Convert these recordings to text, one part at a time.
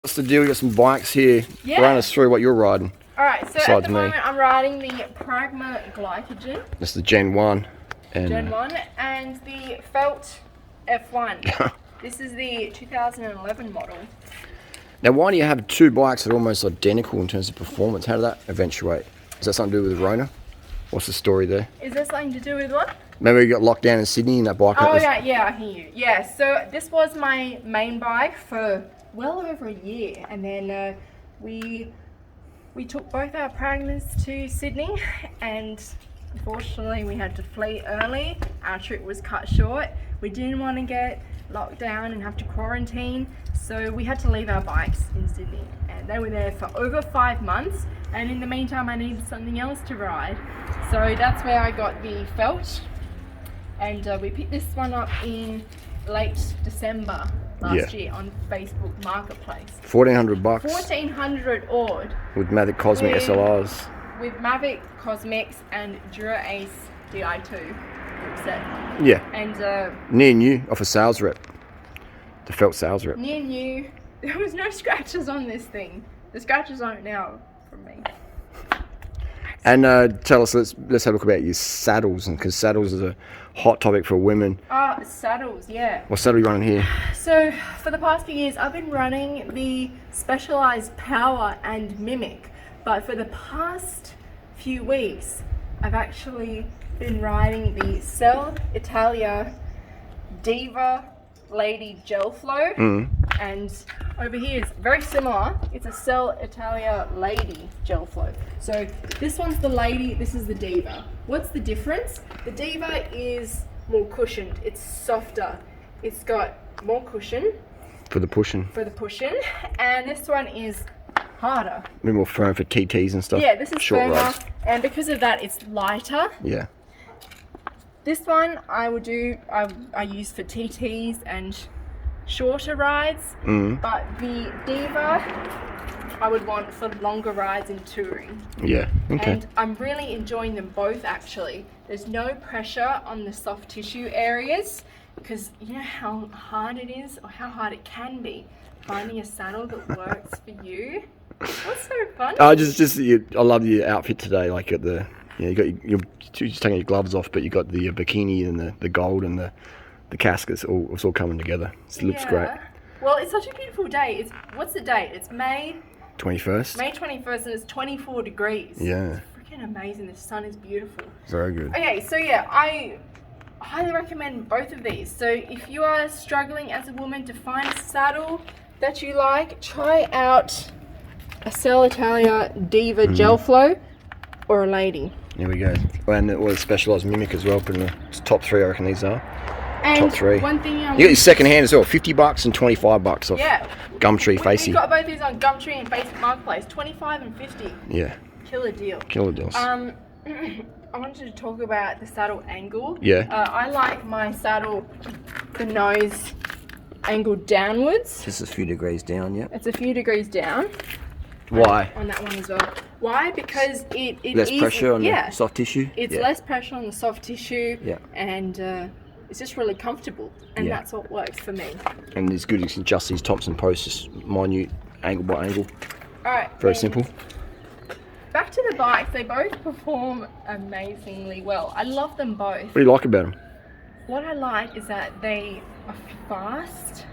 What's the deal? You got some bikes here. Yeah. Run us through what you're riding. Alright, so at the moment I'm riding the Pragma Glycogen. That's the Gen 1. And Gen 1 and the Felt F1. This is the 2011 model. Now, why do you have two bikes that are almost identical in terms of performance? How did that eventuate? Is that something to do with Rona? What's the story there? Is there something to do with what? Maybe you got locked down in Sydney and that bike. Oh yeah, I hear you. Yeah, so this was my main bike for well over a year, and then we took both our Pragmas to Sydney, and unfortunately we had to flee early. Our trip was cut short. We didn't want to get locked down and have to quarantine, so we had to leave our bikes in Sydney, and they were there for over 5 months, and in the meantime I needed something else to ride, so that's where I got the Felt, and we picked this one up in late December last year on Facebook Marketplace. $1,400. 1,400 odd. With Mavic Cosmic SLRs. With Mavic Cosmics and Dura Ace Di2 group set. Yeah. And near new off a sales rep. The Felt sales rep. Near new. There was no scratches on this thing. The scratches aren't now from me. And tell us, let's have a look about your saddles, because saddles is a hot topic for women. Saddles, yeah. What saddle are you running here? So for the past few years I've been running the Specialized Power and Mimic, but for the past few weeks I've actually been riding the Cell Italia Diva Lady Gel Flow, and over here is very similar. It's a Cell Italia Lady Gel Flow. So this one's the Lady, this is the Diva. What's the difference? The Diva is more cushioned, it's softer, it's got more cushion For the pushing. and this one is harder. A bit more firm for TTs and stuff. Yeah, this is short firmer, rides. and because of that it's lighter. Yeah. This one I use for TTs and shorter rides, but the Diva I would want for longer rides and touring. Yeah, okay. And I'm really enjoying them both actually. There's no pressure on the soft tissue areas, because you know how hard it is, or how hard it can be, finding a saddle that works for you. What's so fun? I love your outfit today. Like at the, you got you're just taking your gloves off, but you got the bikini and the gold and the caskets. It's all coming together. It looks great. Well, it's such a beautiful day. What's the date? It's May 21st. May 21st, and it's 24 degrees. Yeah. It's freaking amazing. The sun is beautiful. Very good. Okay, so yeah, I highly recommend both of these. So if you are struggling as a woman to find a saddle that you like, try out a Cell Italia Diva Gel Flow or a Lady. There we go. And it was Specialized Mimic as well, putting the top three, I reckon these are. And top three. One thing you got your second hand as well, $50 and $25 off Gumtree Facey. We got both these on Gumtree and Facebook Marketplace, 25 and 50. Yeah. Killer deal. Killer deals. I wanted to talk about the saddle angle. Yeah. I like my saddle, the nose angled downwards. Just a few degrees down, yeah. It's a few degrees down. Why? On that one as well. Why? Because it less pressure on the soft tissue. It's less pressure on the soft tissue. Yeah. And it's just really comfortable, and that's what works for me. And it's good. You can adjust these Thompson posts, just minute angle by angle. All right. Very simple. Back to the bikes. They both perform amazingly well. I love them both. What do you like about them? What I like is that they are fast.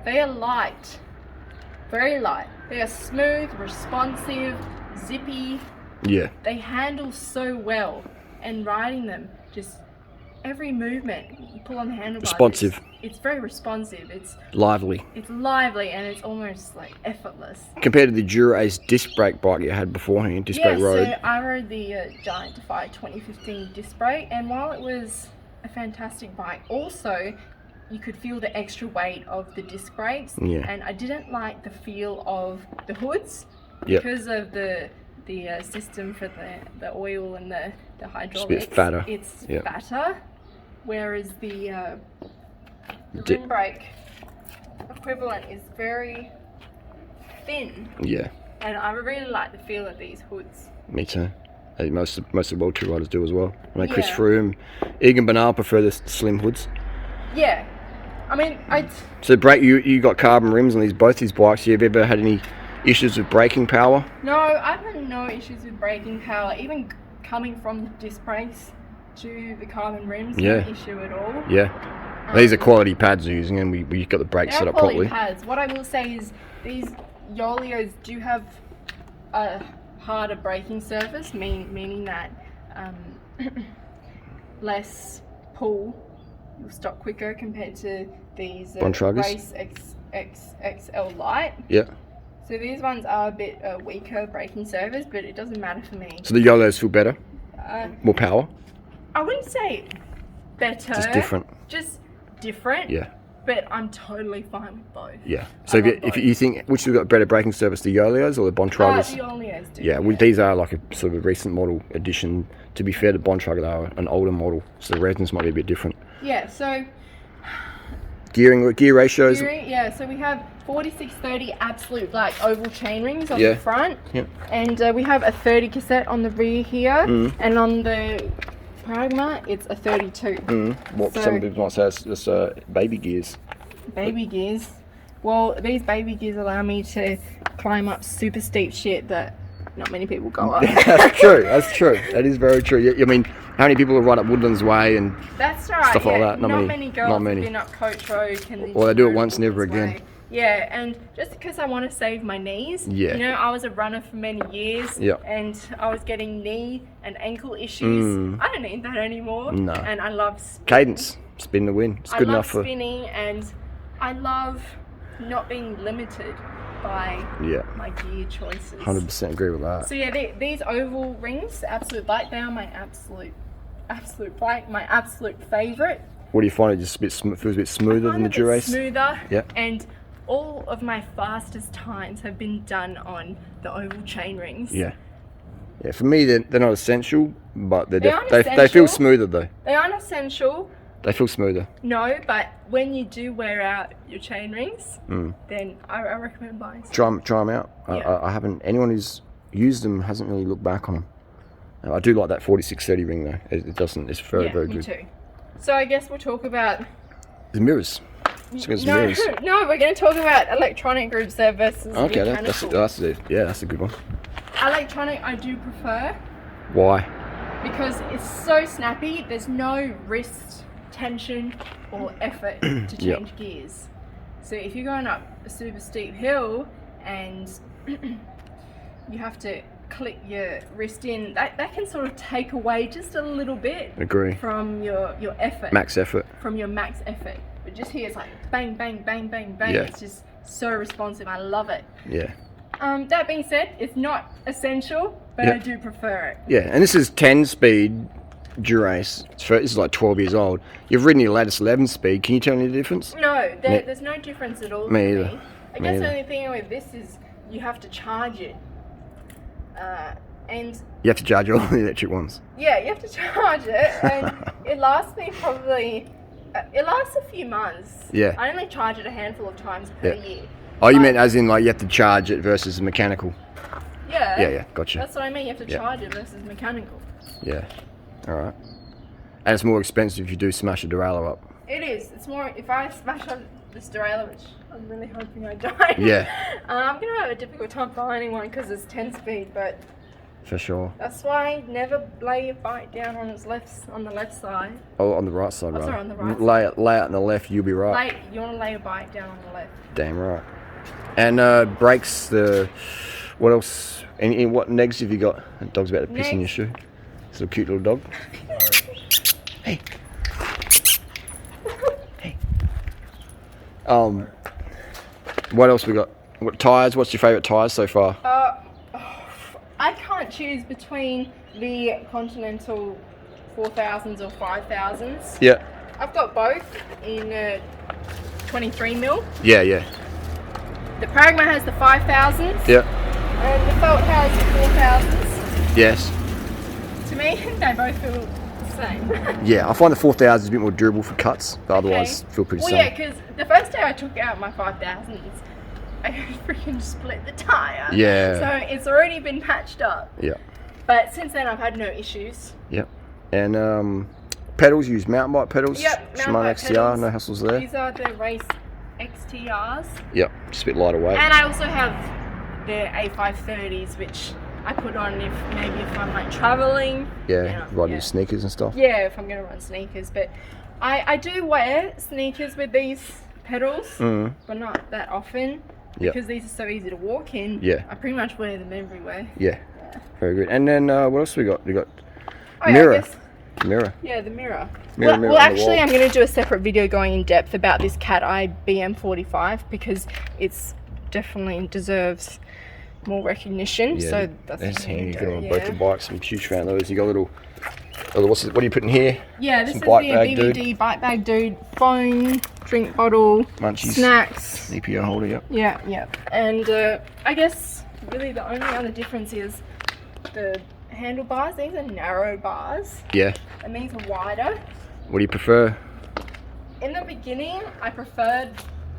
They are light. Very light. They are smooth, responsive, zippy. Yeah. They handle so well, and riding them, just every movement you pull on the handlebars. Responsive. It's very responsive. It's lively. It's lively, and it's almost like effortless. Compared to the Dura Ace disc brake bike you had beforehand, disc brake road. So I rode the Giant Defy 2015 disc brake, and while it was a fantastic bike, also you could feel the extra weight of the disc brakes, and I didn't like the feel of the hoods because of the system for the oil and the hydraulics. It's a bit fatter. It's fatter, whereas the rim brake equivalent is very thin. Yeah. And I really like the feel of these hoods. Me too. I think most of the World Tour riders do as well. I mean, Chris Froome, Egan Bernal prefer the slim hoods. Yeah. I mean, So brake, you got carbon rims on both these bikes. Have you ever had any issues with braking power? no, I've had no issues with braking power. Even coming from the disc brakes to the carbon rims, Yeah. no issue at all. Yeah. These are quality pads you're using, and we got the brakes They're set up quality properly. pads. What I will say is these Yolios do have a harder braking surface, meaning that less pull. You'll stop quicker compared to these Bontrages? Race XL Lite. Yeah. So these ones are a bit weaker braking surface, but it doesn't matter for me. So the Yolos feel better, more power, I wouldn't say better. just different. Just different. Yeah. But I'm totally fine with both. Yeah. So if you think which has got better braking surface, the Yolios or the Bontrages? The Yolios do. Yeah, well, these are like a sort of a recent model addition. To be fair to Bontrager, they are an older model, so the resins might be a bit different. Yeah, so Gear ratios. yeah, so we have 4630 absolute black oval chain rings on Yeah. the front. Yeah. And we have a 30 cassette on the rear here. And on the Pragma, it's a 32. What So- some people might say is baby gears. Baby gears. Well, these baby gears allow me to climb up super steep shit that not many people go up. That's true. That's true. That is very true. I mean, how many people ride up Woodlands Way and That's right. stuff like yeah. that? Not many. girls Not many. have been up Coach Road. Well, they do it once and never again. Yeah, and just because I want to save my knees. Yeah. You know, I was a runner for many years. Yeah. And I was getting knee and ankle issues. I don't need that anymore. No. And I love spinning. Cadence, spin the win. It's good I love enough for. spinning, and I love not being limited by Yeah. my gear choices. 100% agree with that. So yeah, these oval rings, absolute black, they are my absolute black, my absolute favourite. What do you find? It just feels a bit smoother than the Durace? Smoother. Yeah. And all of my fastest times have been done on the oval chain rings. Yeah. Yeah. For me, they're not essential, but They aren't they feel essential. smoother though. They aren't essential, They feel smoother. no, but when you do wear out your chain rings, then I recommend buying some. Try them out. Yeah. I haven't. Anyone who's used them hasn't really looked back on them. I do like that 4630 ring though. It doesn't. It's very very Me good. too. So I guess we'll talk about The mirrors. Let's get some no, mirrors. no, we're going to talk about electronic groups there versus Okay, mechanical. that's a good one. Electronic I do prefer Why? because it's so snappy. There's no wrist tension or effort to change Yep. gears. So if you're going up a super steep hill and you have to click your wrist in, that can sort of take away just a little bit Agree. from your effort. Max effort. From your max effort. But just here it's like bang, bang, bang, bang, bang. Yeah. It's just so responsive. I love it. Yeah. That being said, it's not essential, but Yeah. I do prefer it. Yeah, and this is 10-speed Durace. This is like 12 years old. You've ridden your latest 11-speed. Can you tell me the difference? No, there's no difference at all. Me for either. Me. I Me guess either. the only thing with this is you have to charge it. And You have to charge all the electric ones. yeah, you have to charge it, and it lasts me probably. It lasts a few months. Yeah. I only charge it a handful of times per Yeah. year. Oh, you But- meant as in like you have to charge it versus mechanical? Yeah. Yeah, gotcha. That's what I mean. You have to Yeah. charge it versus mechanical. Yeah. All right. And it's more expensive if you do smash a derailleur up. It is. It's more if I smash on this derailleur, which I'm really hoping I don't. Yeah. I'm gonna have a difficult time finding one because it's 10 speed, but For sure. that's why never lay your bike down on the left side. Oh, on the right side, Oh, right? sorry, on the right lay it on the left, you'll be right. You want to lay your bike down on the left. Damn right. And brakes, what else? What negs have you got? The dog's about to piss in your Negs? shoe. It's a cute little dog. Hey. Hey. What else we got? What tyres? What's your favourite tyres so far? I can't choose between the Continental 4000s or 5000s. Yeah. I've got both in 23mm. Yeah. The Pragma has the 5000s. Yeah. And the Felt has the 4000s. Yes. To me, they both feel the same. Yeah, I find the 4000 is a bit more durable for cuts, but otherwise feel pretty Well, same. yeah, because the first day I took out my 5000s, I freaking split the tyre. Yeah. So it's already been patched up. Yeah. But since then, I've had no issues. Yeah. And pedals, you use mountain bike pedals. Yep, mountain Shimano bike XTR, pedals. no hassles there. These are the race XTRs. Yep, just a bit lighter weight. And I also have the A530s, which I put on if I'm like traveling. Yeah, riding your sneakers and stuff. Yeah, if I'm gonna run sneakers. But I do wear sneakers with these pedals, but not that often. Because these are so easy to walk in. Yeah. I pretty much wear them everywhere. Yeah. Very good. And then what else we got? We got Oh, mirror. yeah, I guess. Mirror. Yeah, the mirror. Mirror Well, on the actually, wall. I'm going to do a separate video going in depth about this Cat Eye BM45 because it's definitely deserves more recognition. Yeah, so that's that's what I'm handy. gonna Got on do, both the bikes. I'm huge fan of those. You got a little. What are you putting here? Yeah, this Some is bike the bag, BVD dude. bike bag, dude. Phone, drink bottle, Munchies. snacks. EPO holder. Yep. Yeah. And I guess really the only other difference is the handlebars. These are narrow bars, Yeah. and these are wider. What do you prefer? In the beginning, I preferred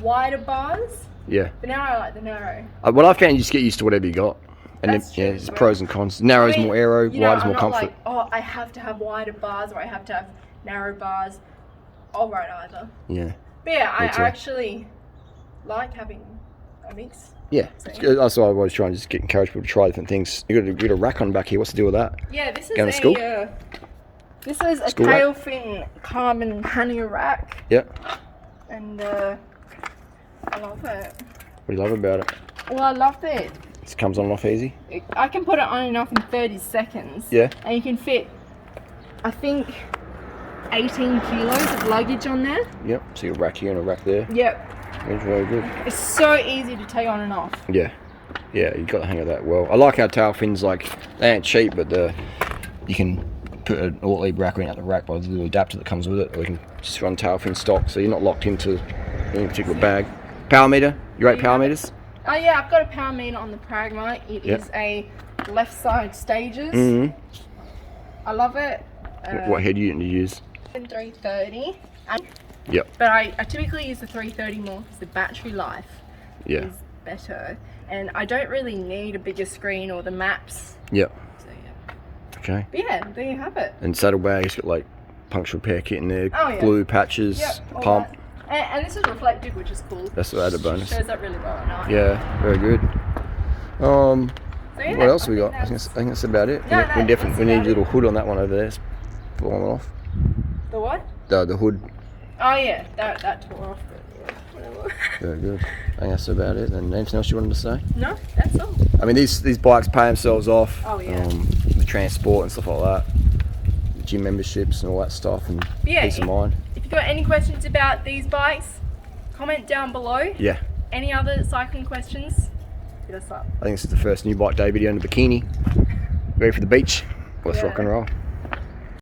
wider bars, Yeah. but now I like the narrow. What I found, you just get used to whatever you got. And That's then, yeah, true, there's well. pros and cons. Narrow is I mean, more aero, you know, wide is I'm more not comfort. like, oh, I have to have wider bars or I have to have narrow bars. I'll ride either. Yeah. But yeah, I Me too. actually like having a mix. Yeah. So, It's good. That's why I always try and just encourage people to try different things. You got a rack on back here. What's the deal with that? Yeah, this is Going to school? This is a School rack? tail fin carbon pannier rack, Yep. and I love it. What do you love about it? Well, I love that It comes on and off easy. I can put it on and off in 30 seconds. Yeah. And you can fit, I think, 18 kilos of luggage on there. Yep. So you got a rack here and a rack there. Yep. It's very good. It's so easy to take on and off. Yeah. Yeah, you got the hang of that well. I like our tail fins, like, they ain't cheap, but you can put an alt-lead rack in at the rack by the little adapter that comes with it, or you can just run tail fin stock, so you're not locked into any particular bag. Power meter, you rate power meters? Oh yeah, I've got a power meter on the Pragma. It Yep. is a left side stages. I love it. What head unit do you use? 330. Yep. But I typically use the 330 more because the battery life Yeah. is better. And I don't really need a bigger screen or the maps. Yep. So yeah. Okay. But yeah, there you have it. And saddlebag, it's got like puncture repair kit in there, Oh, yeah. glue patches, Yep, all pump. that. And this is reflective, which is cool. That's the added bonus. Shows up really well at night. Yeah, very good. So, yeah, What else we think got? I that's- think that's about it. No, we that's definitely we need a about little hood on that one over there. It's blowing off. The what? The hood. Oh yeah, that tore off. But yeah, whatever. Very good. I think that's about it. And anything else you wanted to say? No, that's all. I mean, these bikes pay themselves off. Oh, yeah. The transport and stuff like that, the gym memberships and all that stuff, and Yeah, peace of mind. If you've got any questions about these bikes, comment down below. Yeah, Any other cycling questions, hit us up. I think this is the first new bike day video in the bikini. Ready for the beach? Let's Yeah. rock and roll.